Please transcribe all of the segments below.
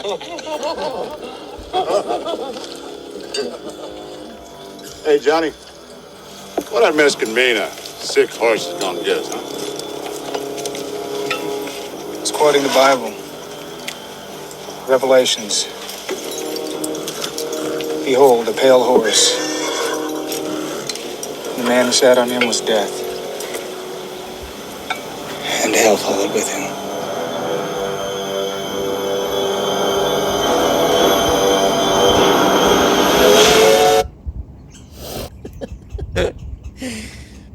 Hey, Johnny. What that mess can mean a sick horse is gonna get us, huh? It's quoting the Bible. Revelations. Behold, a pale horse. The man who sat on him was death. And hell followed with him.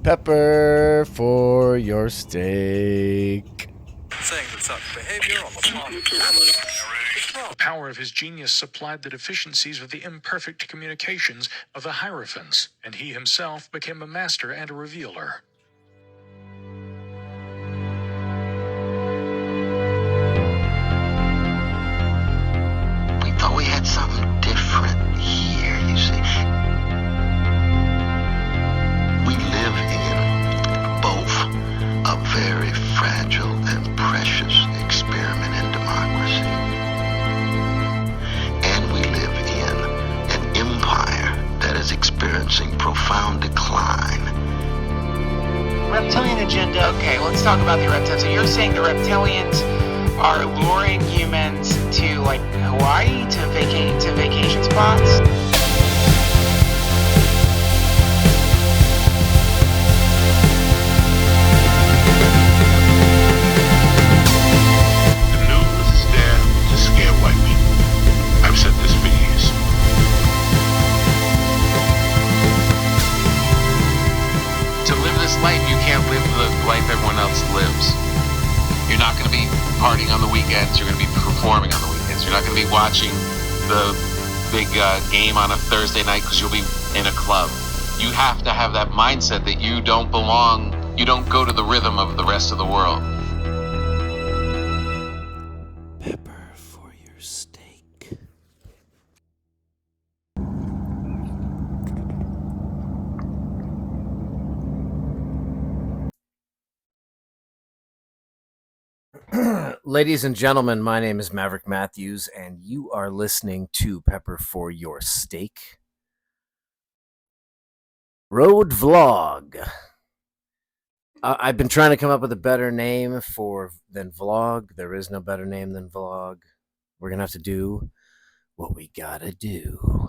Pepper for your steak. Saying that such behavior on the part of the power of his genius supplied the deficiencies of the imperfect communications of the Hierophants, and he himself became a master and a revealer. We thought we had something different here, you see. We live in both a very fragile and precious experiment in democracy, and we live in an empire that is experiencing profound decline. Reptilian agenda. Okay, let's talk about the reptilians. So you're saying the reptilians are luring humans to like Hawaii, to vacation spots? The news is there to scare white people. I've said this for years. To live this life, you can't live the life everyone else lives. You're not going to be partying on the weekends. You're going to be performing on the weekends. You're not going to be watching the big game on a Thursday night because you'll be in a club. You have to have that mindset that you don't belong. You don't go to the rhythm of the rest of the world. Pepper for your steak. Ladies and gentlemen, my name is Maverick Matthews, and you are listening to Pepper for Your Steak Road Vlog. I've been trying to come up with a better name than vlog. There is no better name than vlog. We're going to have to do what we got to do.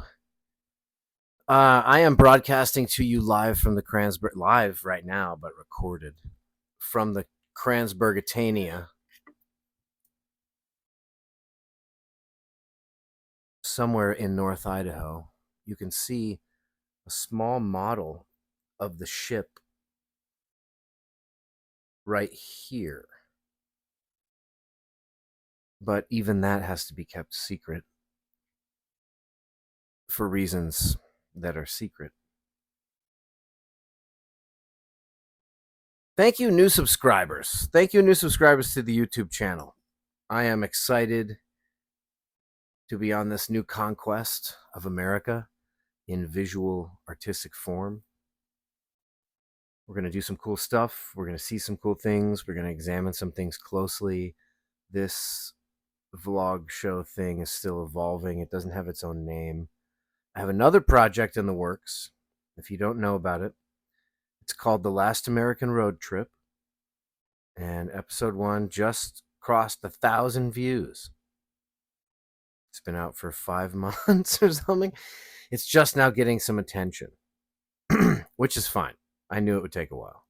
I am broadcasting to you live from the Kranzberg, live right now, but recorded from the Kranzbergatania, somewhere in North Idaho. You can see a small model of the ship right here. But even that has to be kept secret for reasons that are secret. Thank you, new subscribers. Thank you, new subscribers to the YouTube channel. I am excited to be on this new conquest of America in visual artistic form. We're going to do some cool stuff. We're going to see some cool things. We're going to examine some things closely. This vlog show thing is still evolving. It doesn't have its own name. I have another project in the works. If you don't know about it, it's called The Last American Road Trip. And episode 1 just crossed 1,000 views. It's been out for 5 months or something. It's just now getting some attention, which is fine. I knew it would take a while.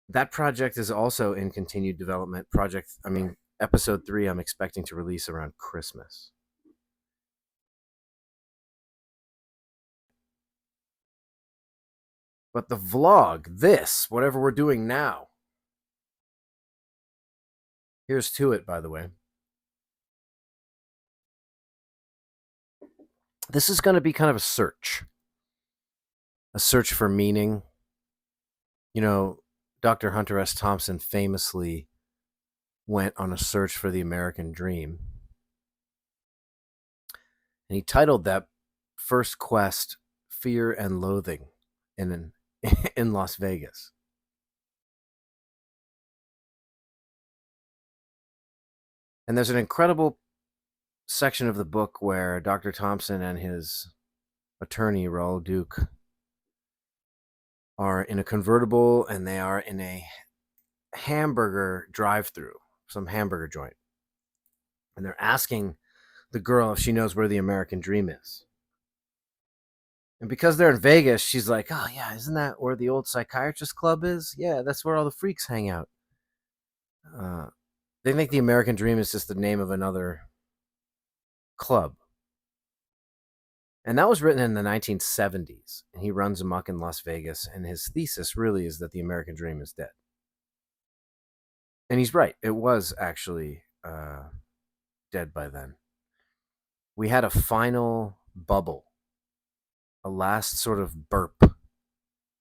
That project is also in continued development. Episode 3, I'm expecting to release around Christmas. But the vlog, whatever we're doing now, here's to it, by the way. This is going to be kind of a search for meaning. You know, Dr. Hunter S. Thompson famously went on a search for the American dream. And he titled that first quest, fear and loathing in Las Vegas. And there's an incredible section of the book where Dr. Thompson and his attorney, Raoul Duke, are in a convertible and they are in a hamburger drive-through, some hamburger joint. And they're asking the girl if she knows where the American Dream is. And because they're in Vegas, she's like, oh, yeah, isn't that where the old psychiatrist club is? Yeah, that's where all the freaks hang out. They think the American Dream is just the name of another club. And that was written in the 1970s. And he runs amok in Las Vegas. And his thesis really is that the American Dream is dead. And he's right. It was actually dead by then. We had a final bubble, a last sort of burp,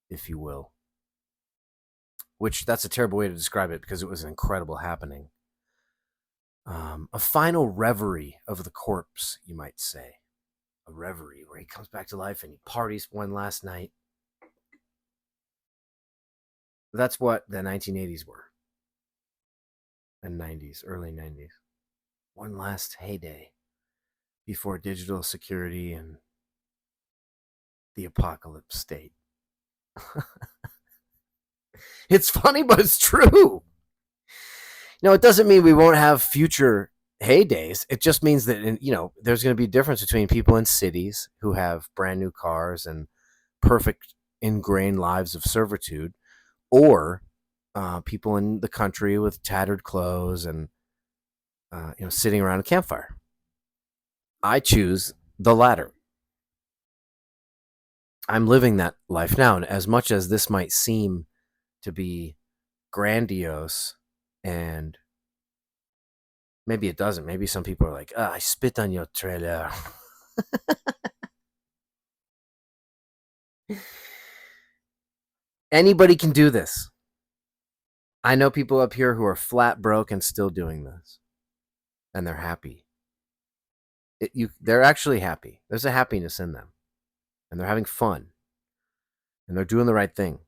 if you will. Which, that's a terrible way to describe it because it was an incredible happening. A final reverie of the corpse, you might say. A reverie where he comes back to life and he parties one last night. That's what the 1980s were. And 90s, early 90s. One last heyday before digital security and the apocalypse state. It's funny, but it's true. No, it doesn't mean we won't have future heydays. It just means that, there's going to be a difference between people in cities who have brand new cars and perfect ingrained lives of servitude, or people in the country with tattered clothes and sitting around a campfire. I choose the latter. I'm living that life now, and as much as this might seem to be grandiose, and maybe it doesn't. Maybe some people are like, I spit on your trailer. Anybody can do this. I know people up here who are flat broke and still doing this. And they're happy. They're actually happy. There's a happiness in them. And they're having fun. And they're doing the right thing.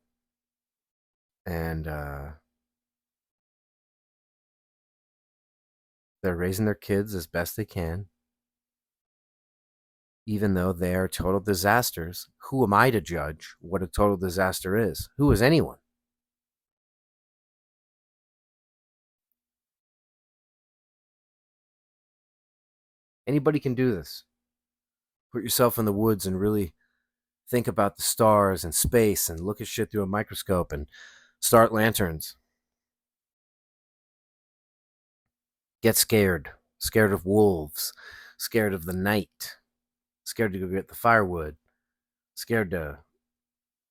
And they're raising their kids as best they can. Even though they are total disasters. Who am I to judge what a total disaster is? Who is anyone? Anybody can do this. Put yourself in the woods and really think about the stars and space and look at shit through a microscope and start lanterns. Get scared. Scared of wolves. Scared of the night. Scared to go get the firewood. Scared to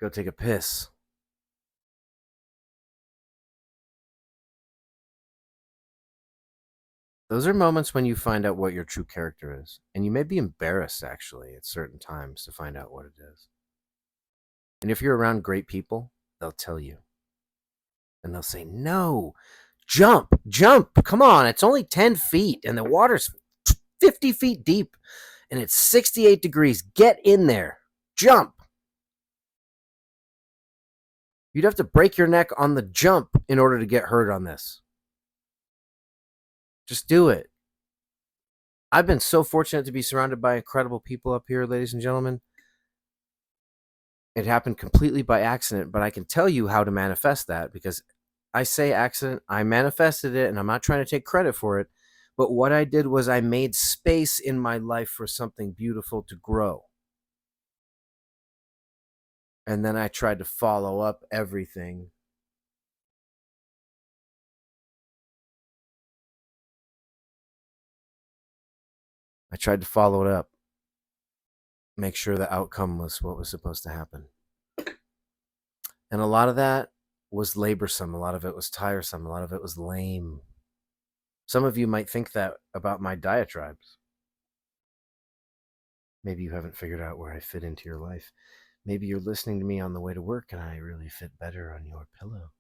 go take a piss. Those are moments when you find out what your true character is. And you may be embarrassed, actually, at certain times to find out what it is. And if you're around great people, they'll tell you. And they'll say, no, jump, come on, it's only 10 feet and the water's 50 feet deep and it's 68 degrees. Get in there, jump. You'd have to break your neck on the jump in order to get hurt on this. Just do it. I've been so fortunate to be surrounded by incredible people up here, ladies and gentlemen. It happened completely by accident, but I can tell you how to manifest that, because I say accident, I manifested it, and I'm not trying to take credit for it. But what I did was I made space in my life for something beautiful to grow. And then I tried to follow up everything. I tried to follow it up. Make sure the outcome was what was supposed to happen. And a lot of that was laborsome. A lot of it was tiresome. A lot of it was lame. Some of you might think that about my diatribes. Maybe you haven't figured out where I fit into your life. Maybe you're listening to me on the way to work and I really fit better on your pillow.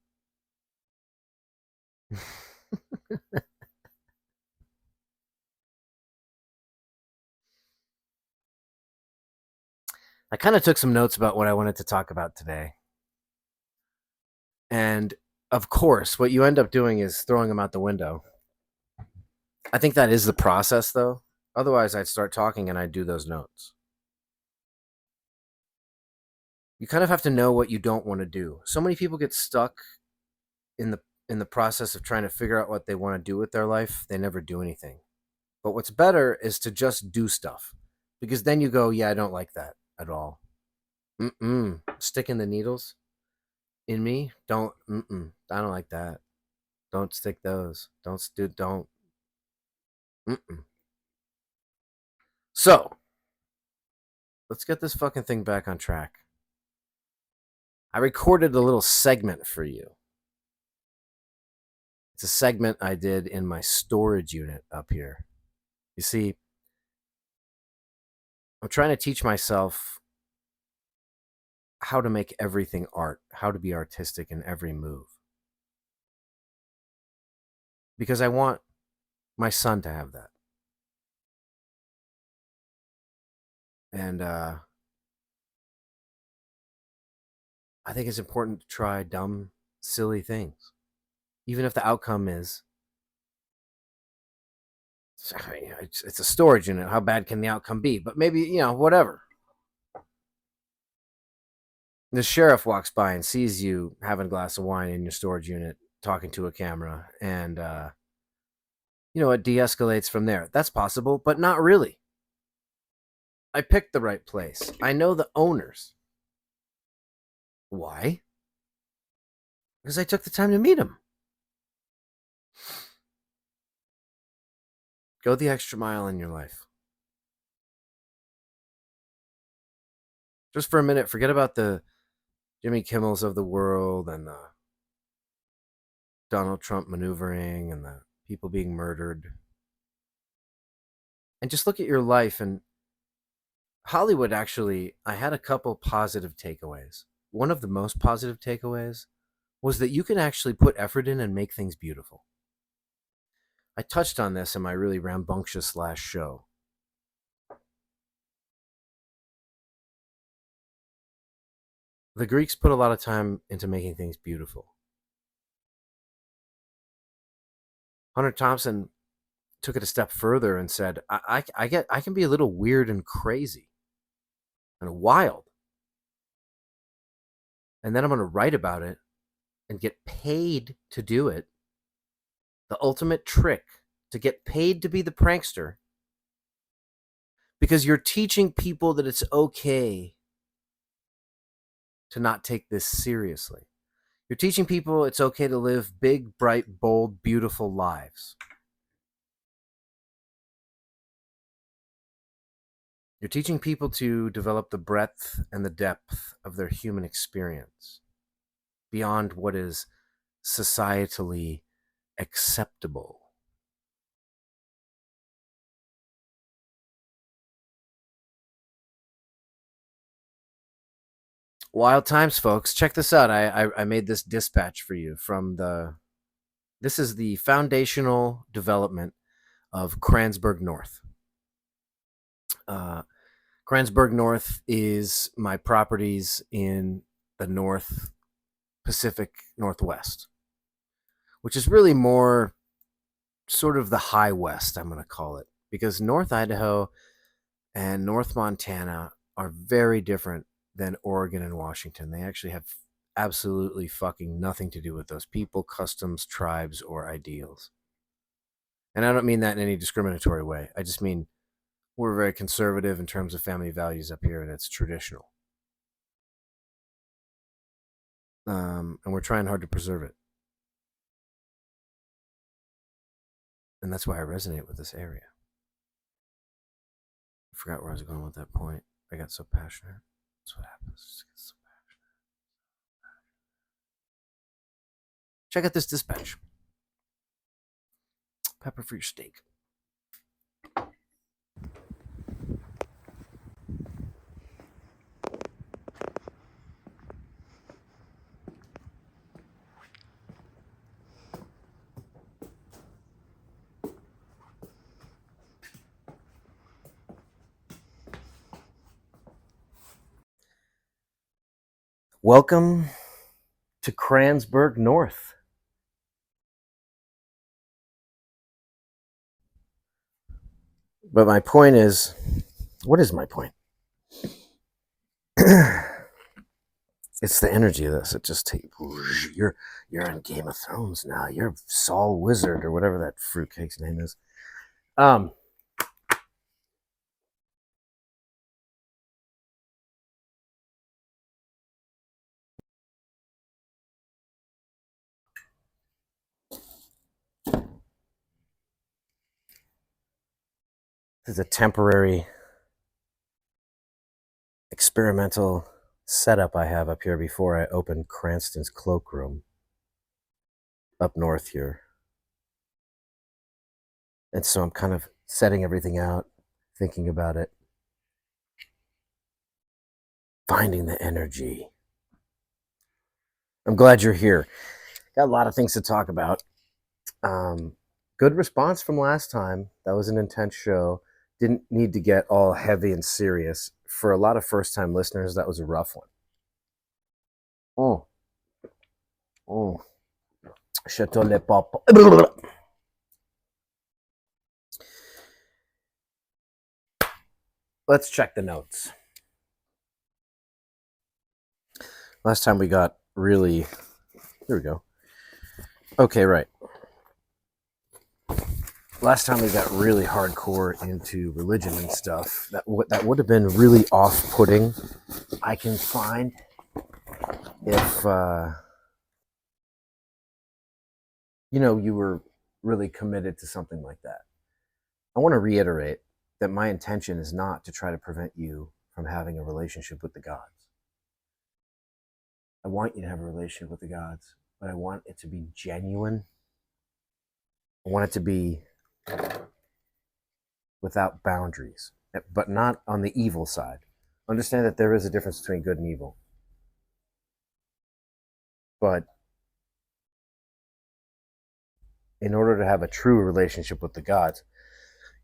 I kind of took some notes about what I wanted to talk about today. And of course, what you end up doing is throwing them out the window. I think that is the process, though. Otherwise, I'd start talking and I'd do those notes. You kind of have to know what you don't want to do. So many people get stuck in the process of trying to figure out what they want to do with their life. They never do anything. But what's better is to just do stuff, because then you go, yeah, I don't like that at all. Sticking the needles in me, I don't like that. Don't stick those. Don't. So, let's get this fucking thing back on track. I recorded a little segment for you. It's a segment I did in my storage unit up here. You see, I'm trying to teach myself how to make everything art, how to be artistic in every move. Because I want my son to have that. And I think it's important to try dumb, silly things. Even if the outcome is, it's a storage unit. How bad can the outcome be? But maybe, whatever. The sheriff walks by and sees you having a glass of wine in your storage unit, talking to a camera, and, it de-escalates from there. That's possible, but not really. I picked the right place. I know the owners. Why? Because I took the time to meet them. Go the extra mile in your life. Just for a minute, forget about the Jimmy Kimmels of the world and the Donald Trump maneuvering and the people being murdered. And just look at your life. And Hollywood, actually, I had a couple positive takeaways. One of the most positive takeaways was that you can actually put effort in and make things beautiful. I touched on this in my really rambunctious last show. The Greeks put a lot of time into making things beautiful. Hunter Thompson took it a step further and said, I can be a little weird and crazy and wild. And then I'm going to write about it and get paid to do it. The ultimate trick, to get paid to be the prankster, because you're teaching people that it's okay to not take this seriously. You're teaching people it's okay to live big, bright, bold, beautiful lives. You're teaching people to develop the breadth and the depth of their human experience beyond what is societally acceptable. Wild times, folks. Check this out. I made this dispatch for you from this is the foundational development of Kransberg North. Kransberg North is my properties in the North Pacific Northwest, which is really more sort of the high west, I'm going to call it, because North Idaho and North Montana are very different than Oregon and Washington. They actually have absolutely fucking nothing to do with those people, customs, tribes, or ideals. And I don't mean that in any discriminatory way. I just mean we're very conservative in terms of family values up here, and it's traditional. And we're trying hard to preserve it. And that's why I resonate with this area. I forgot where I was going with that point. I got so passionate. That's what happens. Just get so passionate. Check out this dispatch. Pepper for your steak. Welcome to Kransberg North. But my point is, what is my point? It's the energy of this. It just takes, you're on Game of Thrones now. You're Saul Wizard or whatever that fruitcake's name is. This is a temporary experimental setup I have up here before I open Cranston's cloakroom up north here. And so I'm kind of setting everything out, thinking about it, finding the energy. I'm glad you're here. Got a lot of things to talk about. Good response from last time. That was an intense show. Didn't need to get all heavy and serious. For a lot of first-time listeners, that was a rough one. Chateau Le Pop. Let's check the notes. Last time we got really... Here we go. Okay, right. Last time we got really hardcore into religion and stuff. That would have been really off-putting. I can find if you were really committed to something like that. I want to reiterate that my intention is not to try to prevent you from having a relationship with the gods. I want you to have a relationship with the gods, but I want it to be genuine. I want it to be without boundaries, but not on the evil side. Understand that there is a difference between good and evil. But in order to have a true relationship with the gods,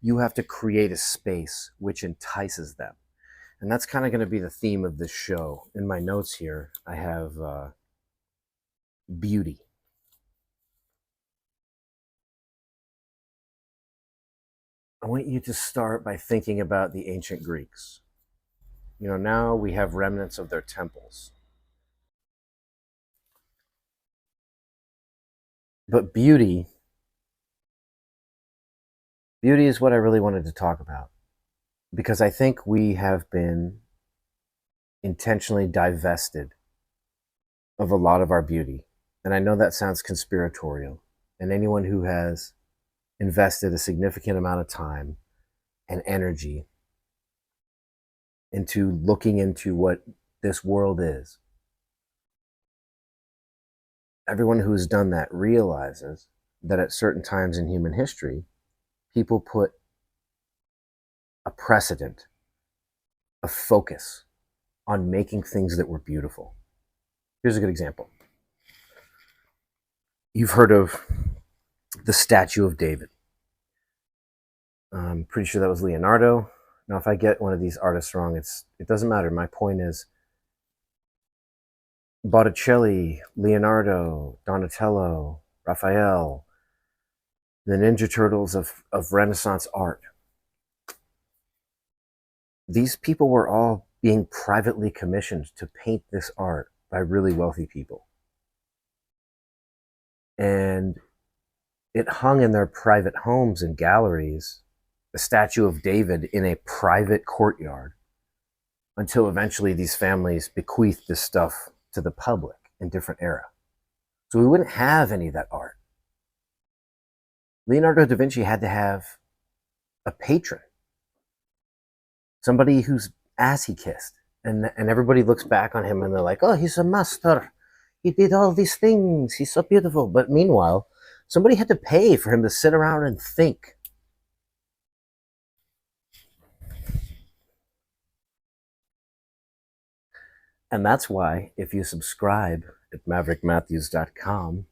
you have to create a space which entices them. And that's kind of going to be the theme of this show. In my notes here, I have beauty. I want you to start by thinking about the ancient Greeks. Now we have remnants of their temples. But beauty is what I really wanted to talk about. Because I think we have been intentionally divested of a lot of our beauty. And I know that sounds conspiratorial. And anyone who has invested a significant amount of time and energy into looking into what this world is, everyone who's done that realizes that at certain times in human history, people put a precedent, a focus on making things that were beautiful. Here's a good example. You've heard of the statue of David. I'm pretty sure that was Leonardo. Now, if I get one of these artists wrong, it doesn't matter. My point is Botticelli, Leonardo, Donatello, Raphael, the Ninja Turtles of Renaissance art. These people were all being privately commissioned to paint this art by really wealthy people. And it hung in their private homes and galleries, the statue of David in a private courtyard, until eventually these families bequeathed this stuff to the public in different era. So we wouldn't have any of that art. Leonardo da Vinci had to have a patron, somebody whose ass he kissed. And everybody looks back on him and they're like, oh, he's a master. He did all these things. He's so beautiful. But meanwhile, somebody had to pay for him to sit around and think. And that's why if you subscribe at maverickmatthews.com,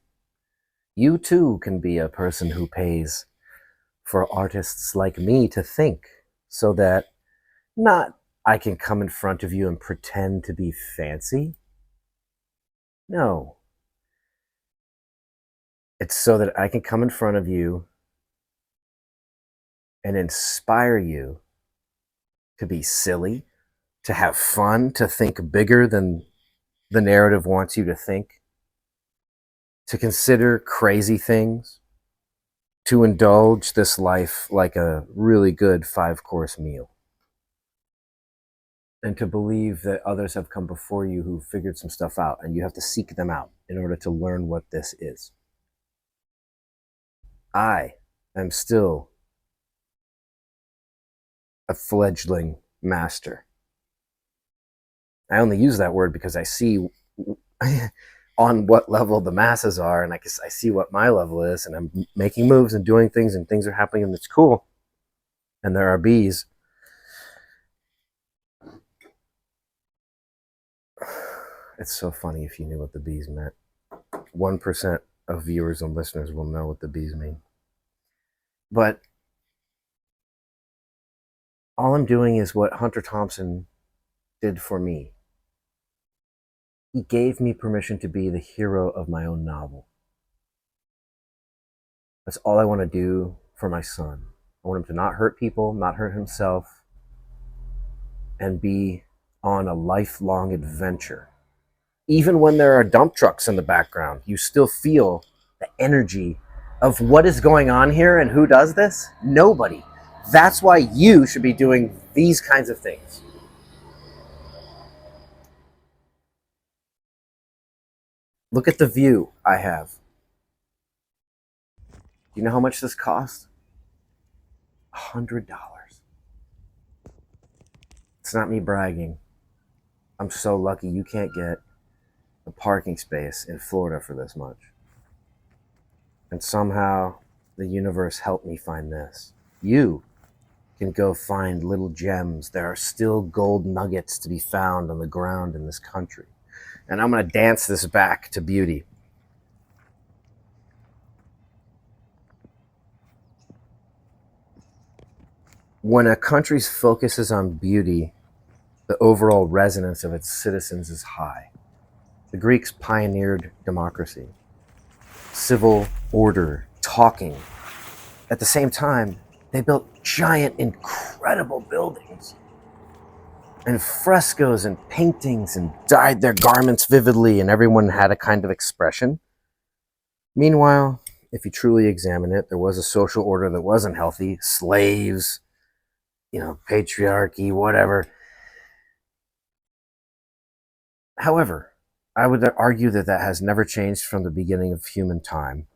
you too can be a person who pays for artists like me to think, so that not I can come in front of you and pretend to be fancy, No. It's so that I can come in front of you and inspire you to be silly, to have fun, to think bigger than the narrative wants you to think, to consider crazy things, to indulge this life like a really good 5-course meal, and to believe that others have come before you who figured some stuff out, and you have to seek them out in order to learn what this is. I am still a fledgling master. I only use that word because I see on what level the masses are, and I see what my level is, and I'm making moves and doing things, and things are happening, and it's cool. And there are bees. It's so funny if you knew what the bees meant. 1% of viewers and listeners will know what the bees mean. But all I'm doing is what Hunter Thompson did for me. He gave me permission to be the hero of my own novel. That's all I want to do for my son. I want him to not hurt people, not hurt himself, and be on a lifelong adventure. Even when there are dump trucks in the background, you still feel the energy of what is going on here and who does this? Nobody. That's why you should be doing these kinds of things. Look at the view I have. Do you know how much this cost? $100. It's not me bragging. I'm so lucky you can't get a parking space in Florida for this much. And somehow the universe helped me find this. You can go find little gems. There are still gold nuggets to be found on the ground in this country. And I'm going to dance this back to beauty. When a country's focus is on beauty, the overall resonance of its citizens is high. The Greeks pioneered democracy, civil order, talking. At the same time, they built giant, incredible buildings and frescoes and paintings and dyed their garments vividly, and everyone had a kind of expression. Meanwhile, if you truly examine it, there was a social order that wasn't healthy. Slaves, patriarchy, whatever. However, I would argue that has never changed from the beginning of human time.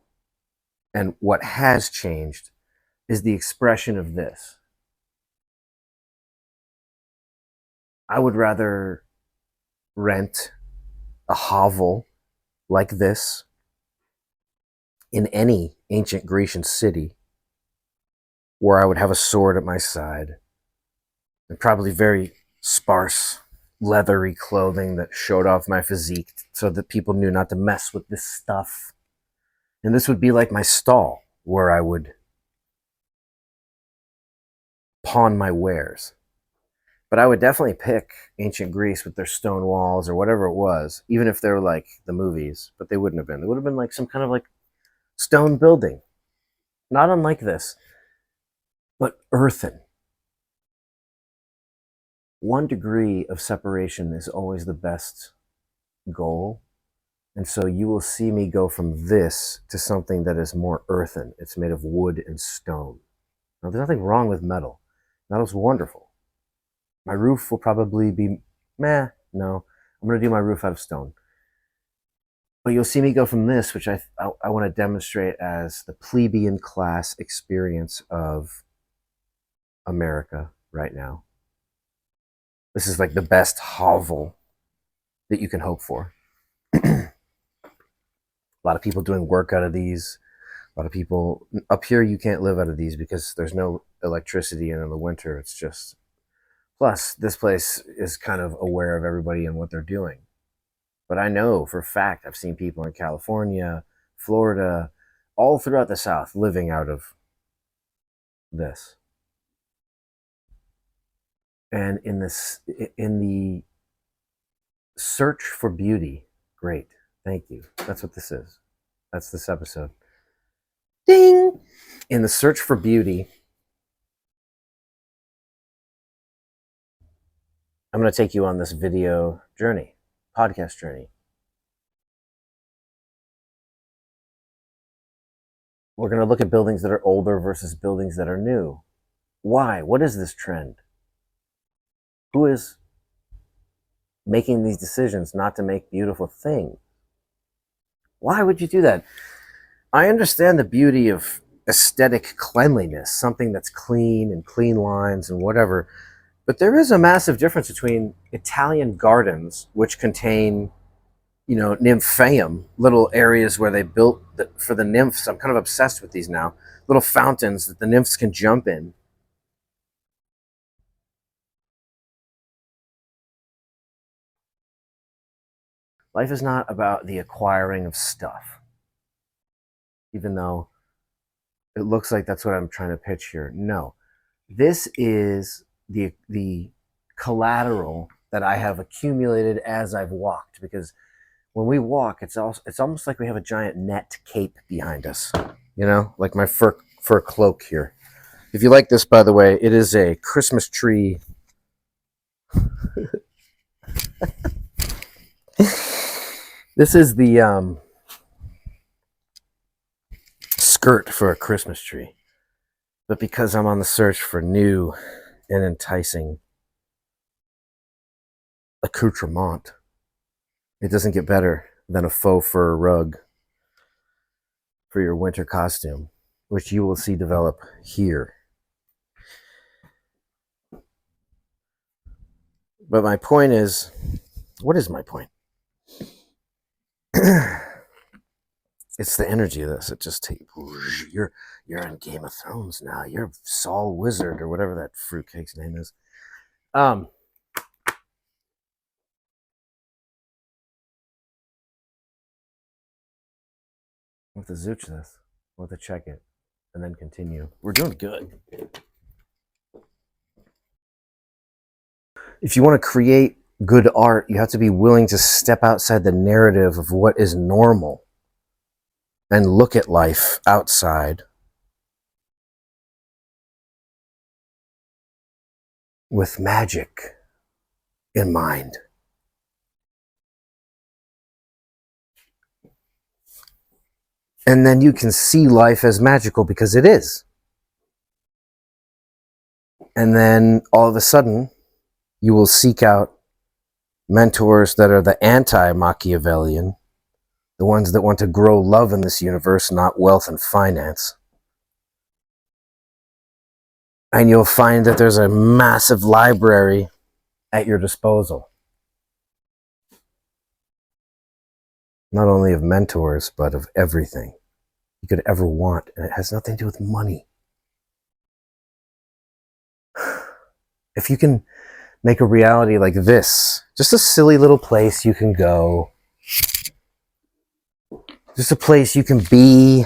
And what has changed is the expression of this. I would rather rent a hovel like this in any ancient Grecian city where I would have a sword at my side and probably very sparse, leathery clothing that showed off my physique so that people knew not to mess with this stuff. And this would be like my stall where I would pawn my wares. But I would definitely pick ancient Greece with their stone walls or whatever it was, even if they were like the movies, but they wouldn't have been. They would have been like some kind of like stone building, not unlike this, but earthen. 1 degree of separation is always the best goal. And so you will see me go from this to something that is more earthen. It's made of wood and stone. Now, there's nothing wrong with metal. Metal's wonderful. My roof will probably be no. I'm going to do my roof out of stone. But you'll see me go from this, which I want to demonstrate as the plebeian class experience of America right now. This is like the best hovel that you can hope for. A lot of people doing work out of these. A lot of people up here, you can't live out of these because there's no electricity, and in the winter it's just. Plus, this place is kind of aware of everybody and what they're doing. But I know for a fact I've seen people in California, Florida, all throughout the South living out of this. And in the search for beauty, great. Thank you. That's what this is. That's this episode. Ding! In the search for beauty, I'm going to take you on this video journey, podcast journey. We're going to look at buildings that are older versus buildings that are new. Why? What is this trend? Who is making these decisions not to make beautiful things? Why would you do that? I understand the beauty of aesthetic cleanliness, something that's clean and clean lines and whatever. But there is a massive difference between Italian gardens, which contain, nymphaeum, little areas where they built for the nymphs. I'm kind of obsessed with these now. Little fountains that the nymphs can jump in. Life is not about the acquiring of stuff, even though it looks like that's what I'm trying to pitch here. No, this is the collateral that I have accumulated as I've walked, because when we walk, it's almost like we have a giant net cape behind us, like my fur cloak here. If you like this, by the way, it is a Christmas tree. This is the skirt for a Christmas tree. But because I'm on the search for new and enticing accoutrement, it doesn't get better than a faux fur rug for your winter costume, which you will see develop here. But my point is, what is my point? It's the energy of this. It just takes, you're in Game of Thrones now. You're Saul Wizard or whatever that fruitcake's name is. We'll have to zooch this. We'll have to check it and then continue. We're doing good. If you want to create good art, you have to be willing to step outside the narrative of what is normal and look at life outside with magic in mind. And then you can see life as magical, because it is. And then all of a sudden, you will seek out mentors that are the anti-Machiavellian, the ones that want to grow love in this universe, not wealth and finance. And you'll find that there's a massive library at your disposal. Not only of mentors, but of everything you could ever want. And it has nothing to do with money. If you can make a reality like this, just a silly little place you can go, just a place you can be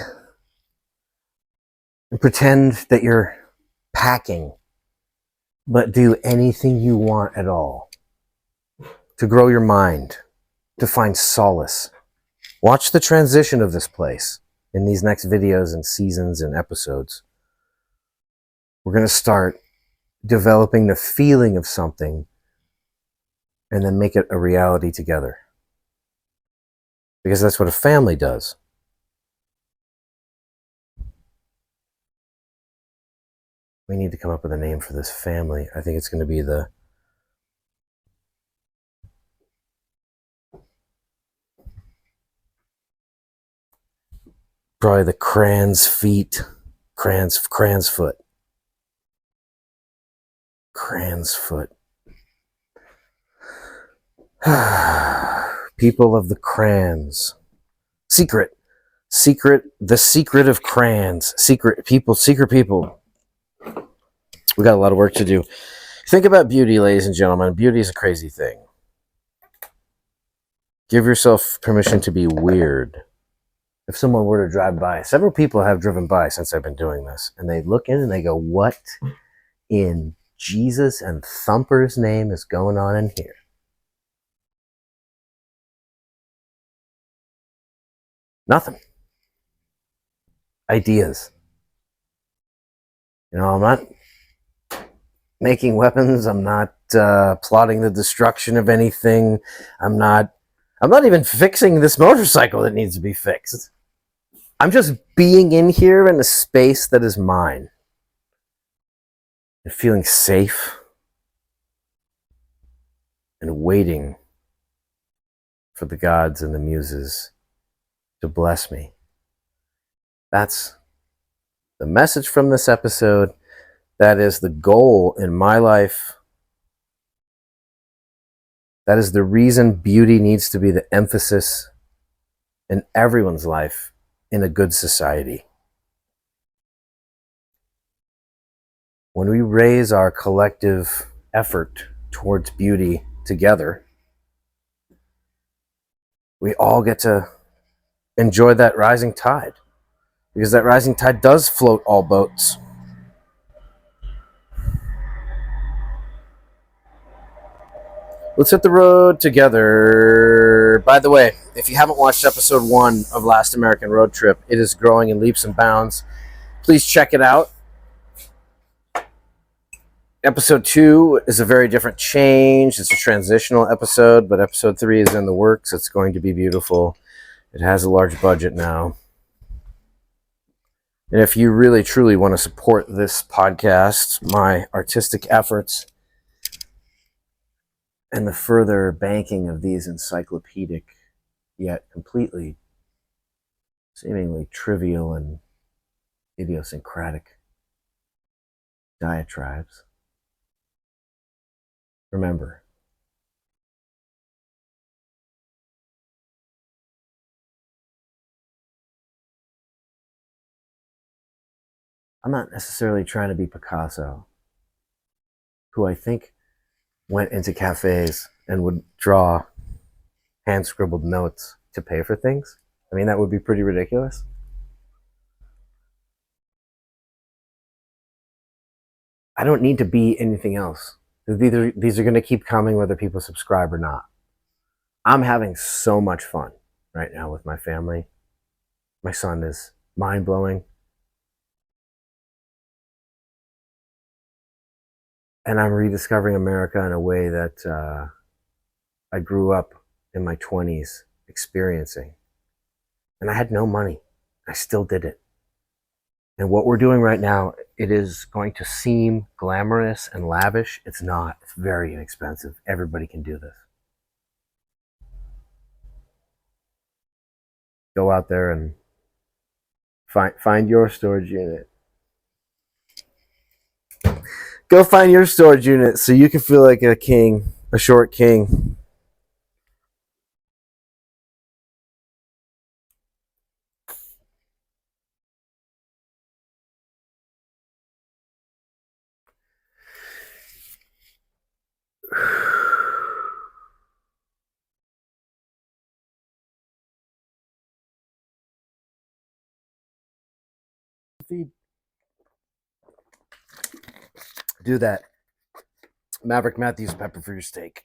and pretend that you're packing, but do anything you want at all to grow your mind, to find solace. Watch the transition of this place in these next videos and seasons and episodes. We're going to start developing the feeling of something and then make it a reality together. Because that's what a family does. We need to come up with a name for this family. I think it's going to be probably the Cran's foot. People of the Crans. The secret of Crans. Secret people. We got a lot of work to do. Think about beauty, ladies and gentlemen. Beauty is a crazy thing. Give yourself permission to be weird. If someone were to drive by, several people have driven by since I've been doing this, and they look in and they go, what in Jesus and Thumper's name is going on in here? Nothing. Ideas. You know, I'm not making weapons. I'm not plotting the destruction of anything. I'm not even fixing this motorcycle that needs to be fixed. I'm just being in here in a space that is mine and feeling safe and waiting for the gods and the muses to bless me. That's the message from this episode. That is the goal in my life. That is the reason beauty needs to be the emphasis in everyone's life in a good society. When we raise our collective effort towards beauty together, we all get to enjoy that rising tide, because that rising tide does float all boats. Let's hit the road together. By the way, if you haven't watched episode 1 of Last American Road Trip, it is growing in leaps and bounds. Please check it out. Episode 2 is a very different change. It's a transitional episode, but episode 3 is in the works. It's going to be beautiful. It has a large budget now. And if you really, truly want to support this podcast, my artistic efforts, and the further banking of these encyclopedic, yet completely, seemingly trivial and idiosyncratic diatribes, remember, I'm not necessarily trying to be Picasso, who I think went into cafes and would draw hand-scribbled notes to pay for things. I mean, that would be pretty ridiculous. I don't need to be anything else. These are going to keep coming whether people subscribe or not. I'm having so much fun right now with my family. My son is mind-blowing. And I'm rediscovering America in a way that I grew up in my 20s experiencing. And I had no money. I still did it. And what we're doing right now, it is going to seem glamorous and lavish. It's not. It's very inexpensive. Everybody can do this. Go out there and find your storage unit. Go find your storage unit so you can feel like a king, a short king. Do that. Maverick Matthews pepper for your steak.